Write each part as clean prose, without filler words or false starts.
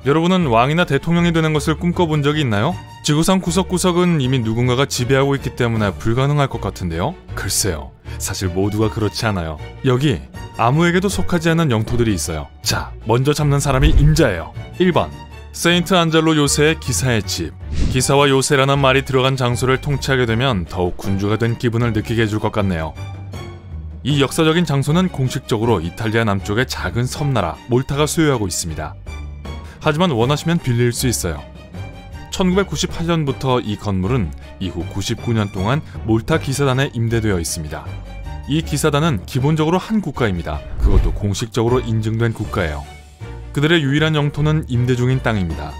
여러분은 왕이나 대통령이 되는 것을 꿈꿔본 적이 있나요? 지구상 구석구석은 이미 누군가가 지배하고 있기 때문에 불가능할 것 같은데요? 글쎄요, 사실 모두가 그렇지 않아요. 여기 아무에게도 속하지 않는 영토들이 있어요. 자, 먼저 잡는 사람이 임자예요. 1번 세인트 안젤로 요새의 기사의 집. 기사와 요새라는 말이 들어간 장소를 통치하게 되면 더욱 군주가 된 기분을 느끼게 해줄 것 같네요. 이 역사적인 장소는 공식적으로 이탈리아 남쪽의 작은 섬나라 몰타가 소유하고 있습니다. 하지만 원하시면 빌릴 수 있어요. 1998년부터 이 건물은 이후 99년 동안 몰타 기사단에 임대되어 있습니다. 이 기사단은 기본적으로 한 국가입니다. 그것도 공식적으로 인증된 국가예요. 그들의 유일한 영토는 임대 중인 땅입니다.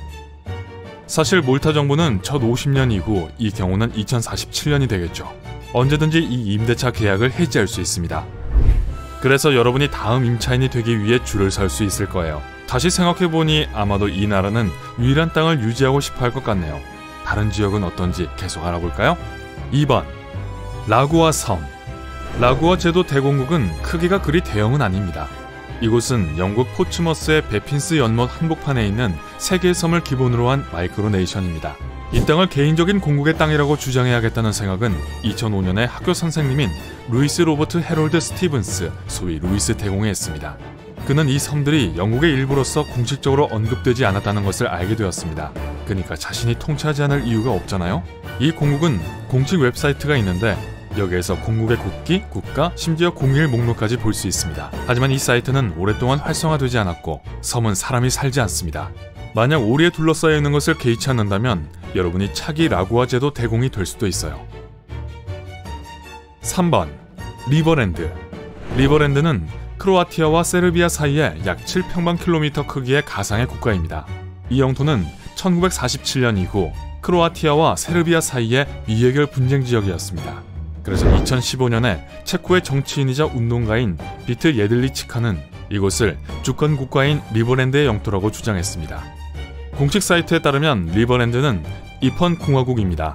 사실 몰타 정부는 첫 50년 이후, 이 경우는 2047년이 되겠죠. 언제든지 이 임대차 계약을 해지할 수 있습니다. 그래서 여러분이 다음 임차인이 되기 위해 줄을 설 수 있을 거예요. 다시 생각해보니 아마도 이 나라는 유일한 땅을 유지하고 싶어 할 것 같네요. 다른 지역은 어떤지 계속 알아볼까요? 2번 라구아 섬. 라구아 제도 대공국은 크기가 그리 대형은 아닙니다. 이곳은 영국 포츠머스의 베핀스 연못 한복판에 있는 3개의 섬을 기본으로 한 마이크로네이션입니다. 이 땅을 개인적인 공국의 땅이라고 주장해야겠다는 생각은 2005년에 학교 선생님인 루이스 로버트 해롤드 스티븐스, 소위 루이스 대공이 했습니다. 그는 이 섬들이 영국의 일부로서 공식적으로 언급되지 않았다는 것을 알게 되었습니다. 그러니까 자신이 통치하지 않을 이유가 없잖아요? 이 공국은 공식 웹사이트가 있는데 여기에서 공국의 국기, 국가, 심지어 공일 목록까지 볼 수 있습니다. 하지만 이 사이트는 오랫동안 활성화되지 않았고 섬은 사람이 살지 않습니다. 만약 오리에 둘러싸여 있는 것을 개의치 않는다면 여러분이 차기 라구아 제도 대공이 될 수도 있어요. 3번 리버랜드. 리버랜드는 크로아티아와 세르비아 사이에 약 7평방킬로미터 크기의 가상의 국가입니다. 이 영토는 1947년 이후 크로아티아와 세르비아 사이의 미해결 분쟁 지역이었습니다. 그래서 2015년에 체코의 정치인이자 운동가인 비트 예들리치카는 이곳을 주권 국가인 리버랜드의 영토라고 주장했습니다. 공식 사이트에 따르면 리버랜드는 입헌 공화국입니다.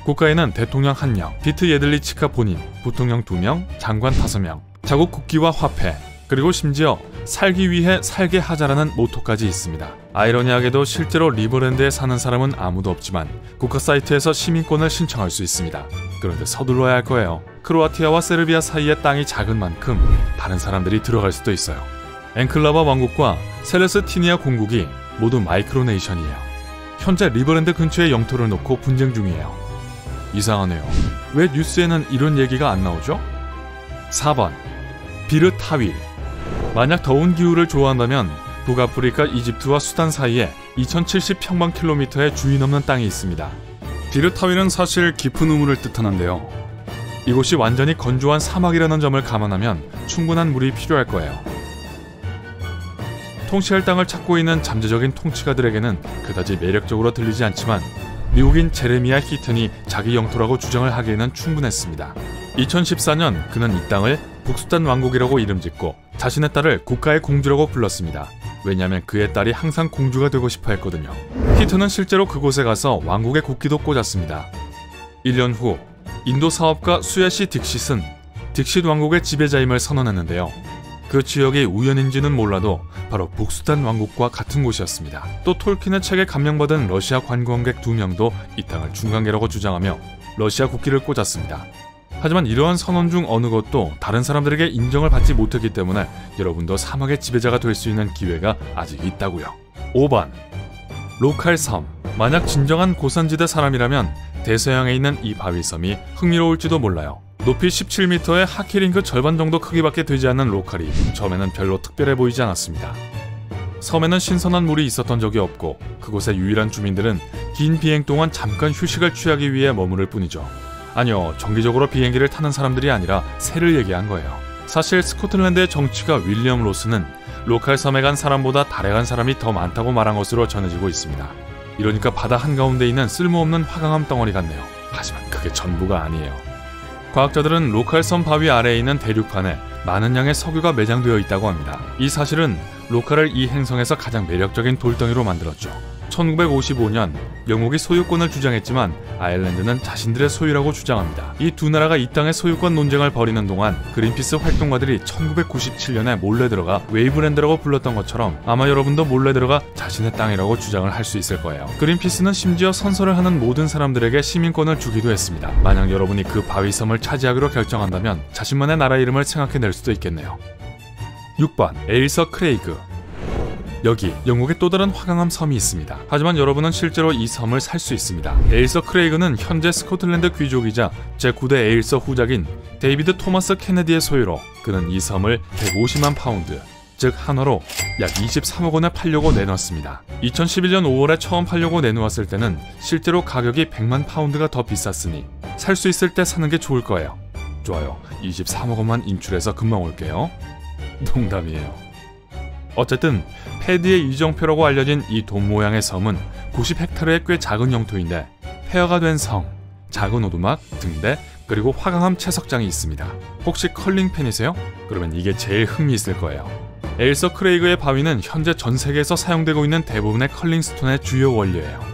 국가에는 대통령 1명, 비트 예들리치카 본인, 부통령 2명, 장관 5명, 자국 국기와 화폐, 그리고 심지어 살기 위해 살게 하자라는 모토까지 있습니다. 아이러니하게도 실제로 리버랜드에 사는 사람은 아무도 없지만 국가 사이트에서 시민권을 신청할 수 있습니다. 그런데 서둘러야 할 거예요. 크로아티아와 세르비아 사이의 땅이 작은 만큼 다른 사람들이 들어갈 수도 있어요. 엔클라바 왕국과 셀레스티니아 공국이 모두 마이크로네이션이에요. 현재 리버랜드 근처에 영토를 놓고 분쟁 중이에요. 이상하네요. 왜 뉴스에는 이런 얘기가 안 나오죠? 4번 비르타윌. 만약 더운 기후를 좋아한다면 북아프리카 이집트와 수단 사이에 2070평방킬로미터의 주인 없는 땅이 있습니다. 비르타윌은 사실 깊은 우물을 뜻하는데요. 이곳이 완전히 건조한 사막이라는 점을 감안하면 충분한 물이 필요할 거예요. 통치할 땅을 찾고 있는 잠재적인 통치가들에게는 그다지 매력적으로 들리지 않지만 미국인 제레미야 히튼이 자기 영토라고 주장을 하기에는 충분했습니다. 2014년 그는 이 땅을 북수단 왕국이라고 이름짓고 자신의 딸을 국가의 공주라고 불렀습니다. 왜냐하면 그의 딸이 항상 공주가 되고 싶어 했거든요. 히튼은 실제로 그곳에 가서 왕국의 국기도 꽂았습니다. 1년 후 인도 사업가 수야시 딕싯은 딕싯 왕국의 지배자임을 선언했는데요. 그 지역이 우연인지는 몰라도 바로 북수단 왕국과 같은 곳이었습니다. 또 톨킨의 책에 감명받은 러시아 관광객 2명도 이 땅을 중간계라고 주장하며 러시아 국기를 꽂았습니다. 하지만 이러한 선언 중 어느 것도 다른 사람들에게 인정을 받지 못했기 때문에 여러분도 사막의 지배자가 될 수 있는 기회가 아직 있다고요. 5번 로칼 섬. 만약 진정한 고산지대 사람이라면 대서양에 있는 이 바위섬이 흥미로울지도 몰라요. 높이 17m의 하키링크 절반 정도 크기밖에 되지 않는 로칼이 처음에는 별로 특별해 보이지 않았습니다. 섬에는 신선한 물이 있었던 적이 없고 그곳의 유일한 주민들은 긴 비행 동안 잠깐 휴식을 취하기 위해 머무를 뿐이죠. 아니요, 정기적으로 비행기를 타는 사람들이 아니라 새를 얘기한 거예요. 사실 스코틀랜드의 정치가 윌리엄 로스는 로칼 섬에 간 사람보다 달에 간 사람이 더 많다고 말한 것으로 전해지고 있습니다. 이러니까 바다 한가운데 있는 쓸모없는 화강암 덩어리 같네요. 하지만 그게 전부가 아니에요. 과학자들은 로칼 섬 바위 아래에 있는 대륙판에 많은 양의 석유가 매장되어 있다고 합니다. 이 사실은 로칼을 이 행성에서 가장 매력적인 돌덩이로 만들었죠. 1955년 영국이 소유권을 주장했지만 아일랜드는 자신들의 소유라고 주장합니다. 이 두 나라가 이 땅의 소유권 논쟁을 벌이는 동안 그린피스 활동가들이 1997년에 몰래 들어가 웨이브랜드라고 불렀던 것처럼 아마 여러분도 몰래 들어가 자신의 땅이라고 주장을 할 수 있을 거예요. 그린피스는 심지어 선서를 하는 모든 사람들에게 시민권을 주기도 했습니다. 만약 여러분이 그 바위섬을 차지하기로 결정한다면 자신만의 나라 이름을 생각해낼 수도 있겠네요. 6번 에일서 크레이그. 여기 영국의 또 다른 화강암 섬이 있습니다. 하지만 여러분은 실제로 이 섬을 살 수 있습니다. 에일서 크레이그는 현재 스코틀랜드 귀족이자 제9대 에일서 후작인 데이비드 토마스 케네디의 소유로 그는 이 섬을 150만 파운드, 즉 한화로 약 23억 원에 팔려고 내놓았습니다. 2011년 5월에 처음 팔려고 내놓았을 때는 실제로 가격이 100만 파운드가 더 비쌌으니 살 수 있을 때 사는 게 좋을 거예요. 좋아요. 23억 원만 인출해서 금방 올게요. 농담이에요. 어쨌든 패디의 이정표라고 알려진 이 돔 모양의 섬은 90헥타르의 꽤 작은 영토인데 폐허가 된 성, 작은 오두막, 등대, 그리고 화강암 채석장이 있습니다. 혹시 컬링 팬이세요? 그러면 이게 제일 흥미있을 거예요. 에일서 크레이그의 바위는 현재 전 세계에서 사용되고 있는 대부분의 컬링 스톤의 주요 원료예요.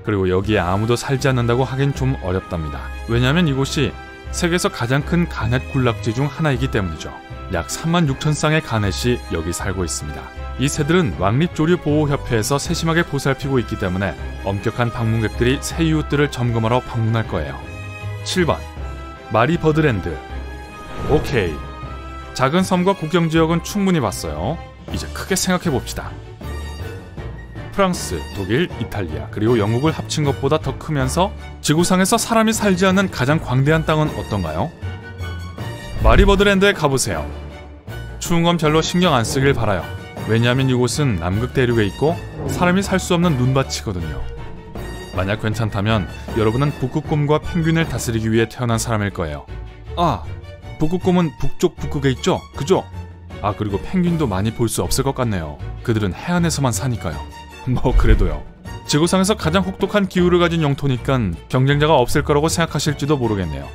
그리고 여기에 아무도 살지 않는다고 하긴 좀 어렵답니다. 왜냐하면 이곳이 세계에서 가장 큰 가넷 군락지 중 하나이기 때문이죠. 약 36,000쌍의 가넷이 여기 살고 있습니다. 이 새들은 왕립조류보호협회에서 세심하게 보살피고 있기 때문에 엄격한 방문객들이 새 이웃들을 점검하러 방문할 거예요. 7번 마리버드랜드. 오케이, 작은 섬과 국경지역은 충분히 봤어요. 이제 크게 생각해봅시다. 프랑스, 독일, 이탈리아, 그리고 영국을 합친 것보다 더 크면서 지구상에서 사람이 살지 않는 가장 광대한 땅은 어떤가요? 마리버드랜드에 가보세요. 추운 건 별로 신경 안 쓰길 바라요. 왜냐하면 이곳은 남극 대륙에 있고 사람이 살 수 없는 눈밭이거든요. 만약 괜찮다면 여러분은 북극곰과 펭귄을 다스리기 위해 태어난 사람일 거예요. 아, 북극곰은 북쪽 북극에 있죠? 그죠? 아, 그리고 펭귄도 많이 볼 수 없을 것 같네요. 그들은 해안에서만 사니까요. 뭐 그래도요. 지구상에서 가장 혹독한 기후를 가진 영토니까 경쟁자가 없을 거라고 생각하실지도 모르겠네요.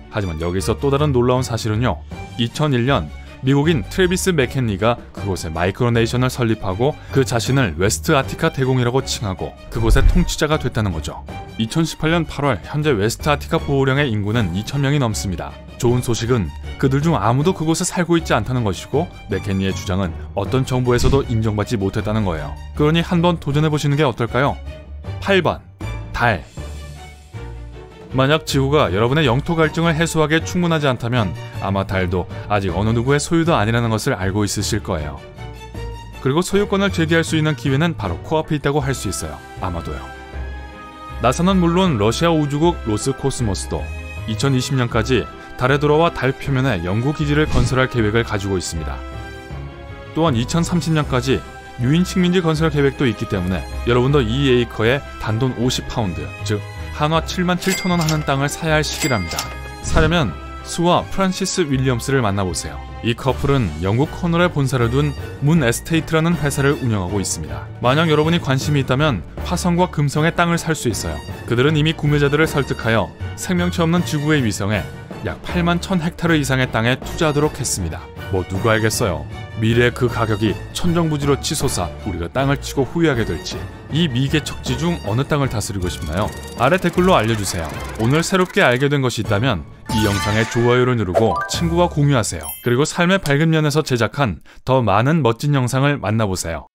하지만 여기서 또 다른 놀라운 사실은요. 2001년 미국인 트래비스 맥켄리가 그곳에 마이크로네이션을 설립하고 그 자신을 웨스트 아티카 대공이라고 칭하고 그곳의 통치자가 됐다는 거죠. 2018년 8월 현재 웨스트 아티카 보호령의 인구는 2,000명이 넘습니다. 좋은 소식은 그들 중 아무도 그곳에 살고 있지 않다는 것이고 맥켄리의 주장은 어떤 정부에서도 인정받지 못했다는 거예요. 그러니 한번 도전해보시는 게 어떨까요? 8번 달. 만약 지구가 여러분의 영토 갈증을 해소하기에 충분하지 않다면 아마 달도 아직 어느 누구의 소유도 아니라는 것을 알고 있으실 거예요. 그리고 소유권을 제기할 수 있는 기회는 바로 코앞에 있다고 할 수 있어요. 아마도요. 나사는 물론 러시아 우주국 로스코스모스도 2020년까지 달에 돌아와 달 표면에 연구 기지를 건설할 계획을 가지고 있습니다. 또한 2030년까지 유인 식민지 건설 계획도 있기 때문에 여러분도 이 에이커에 단돈 50파운드, 즉 한화 77,000원 하는 땅을 사야 할 시기랍니다. 사려면 수와 프란시스 윌리엄스를 만나보세요. 이 커플은 영국 커널에 본사를 둔 문 에스테이트라는 회사를 운영하고 있습니다. 만약 여러분이 관심이 있다면 화성과 금성의 땅을 살 수 있어요. 그들은 이미 구매자들을 설득하여 생명체 없는 지구의 위성에 약 81,000헥타르 이상의 땅에 투자하도록 했습니다. 뭐 누가 알겠어요. 미래의 그 가격이 천정부지로 치솟아 우리가 땅을 치고 후회하게 될지. 이 미개척지 중 어느 땅을 다스리고 싶나요? 아래 댓글로 알려주세요. 오늘 새롭게 알게 된 것이 있다면 이 영상에 좋아요를 누르고 친구와 공유하세요. 그리고 삶의 밝은 면에서 제작한 더 많은 멋진 영상을 만나보세요.